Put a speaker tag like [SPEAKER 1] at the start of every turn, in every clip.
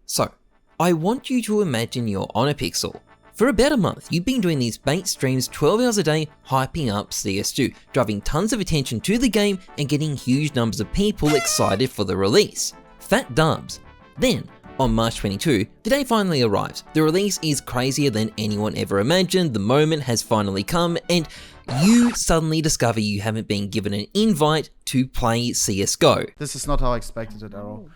[SPEAKER 1] So, I want you to imagine you're on a pixel. For about a month, you've been doing these bait streams 12 hours a day, hyping up CS2, driving tons of attention to the game and getting huge numbers of people excited for the release. Fat dubs. Then, on March 22, the day finally arrives. The release is crazier than anyone ever imagined, the moment has finally come, and you suddenly discover you haven't been given an invite to play CSGO.
[SPEAKER 2] This is not how I expected it, Arrow.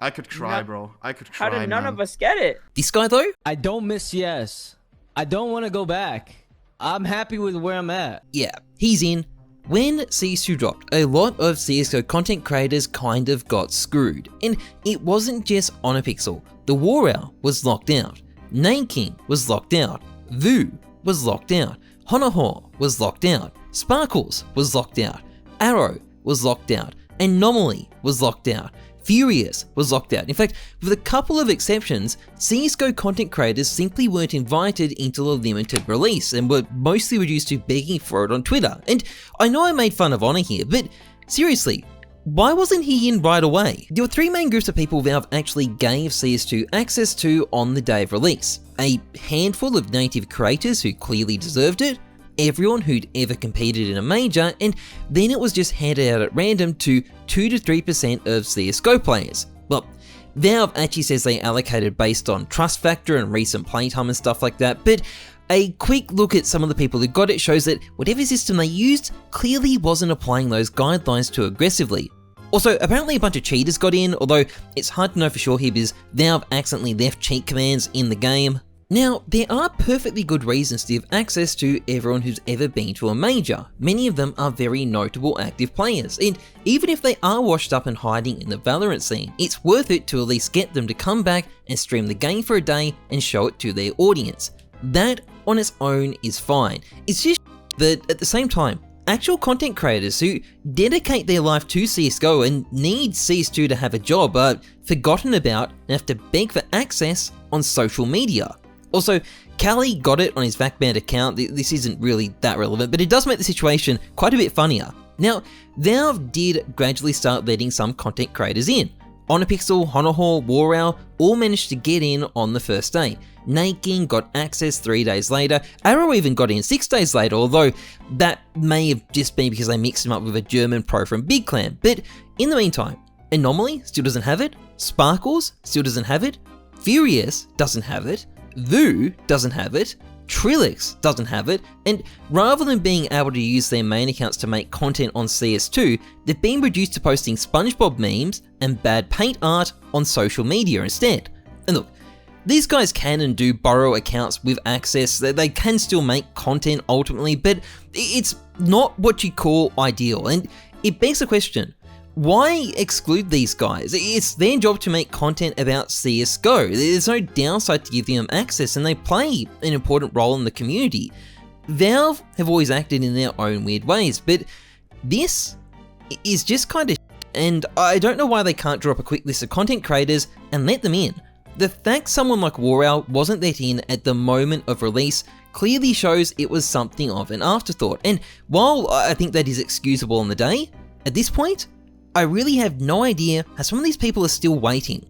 [SPEAKER 2] I could cry, bro. I could cry,
[SPEAKER 3] How did none
[SPEAKER 2] man.
[SPEAKER 3] of us get it?
[SPEAKER 1] This guy though?
[SPEAKER 4] I don't miss yes. I don't want to go back. I'm happy with where I'm at.
[SPEAKER 1] Yeah, he's in. When CS2 dropped, a lot of CSGO content creators kind of got screwed. And it wasn't just on a pixel. The War Owl was locked out. Name King was locked out. Vu was locked out. Honohor was locked out. Sparkles was locked out. Arrow was locked out. Anomaly was locked out. Furious was locked out. In fact, with a couple of exceptions, CSGO content creators simply weren't invited into the limited release and were mostly reduced to begging for it on Twitter. And I know I made fun of Honor here, but seriously, why wasn't he in right away? There were three main groups of people Valve actually gave CS2 access to on the day of release. A handful of native creators who clearly deserved it, everyone who'd ever competed in a major, and then it was just handed out at random to 2 to 3% of CSGO players. Well, Valve actually says they allocated based on trust factor and recent playtime and stuff like that, but a quick look at some of the people who got it shows that whatever system they used clearly wasn't applying those guidelines too aggressively. Also, apparently a bunch of cheaters got in, although it's hard to know for sure here because Valve accidentally left cheat commands in the game. Now, there are perfectly good reasons to give access to everyone who's ever been to a major. Many of them are very notable active players, and even if they are washed up and hiding in the Valorant scene, it's worth it to at least get them to come back and stream the game for a day and show it to their audience. That on its own is fine. It's just that at the same time, actual content creators who dedicate their life to CSGO and need CS2 to have a job are forgotten about and have to beg for access on social media. Also, Callie got it on his VacBand account. This isn't really that relevant, but it does make the situation quite a bit funnier. Now, Valve did gradually start letting some content creators in. Onapixel, Honohor, War Owl all managed to get in on the first day. Naking got access 3 days later. Arrow even got in 6 days later, although that may have just been because they mixed him up with a German pro from Big Clan. But in the meantime, Anomaly still doesn't have it. Sparkles still doesn't have it. Furious doesn't have it. Vu doesn't have it, Trilix doesn't have it, and rather than being able to use their main accounts to make content on CS2, they've been reduced to posting SpongeBob memes and bad paint art on social media instead. And look, these guys can and do borrow accounts with access, they can still make content ultimately, but it's not what you call ideal, and it begs the question, why exclude these guys? It's their job to make content about CSGO. There's no downside to giving them access and they play an important role in the community. Valve have always acted in their own weird ways, but this is just kind of and I don't know why they can't draw up a quick list of content creators and let them in. The fact someone like War Owl wasn't let in at the moment of release clearly shows it was something of an afterthought, and while I think that is excusable on the day, at this point, I really have no idea how some of these people are still waiting.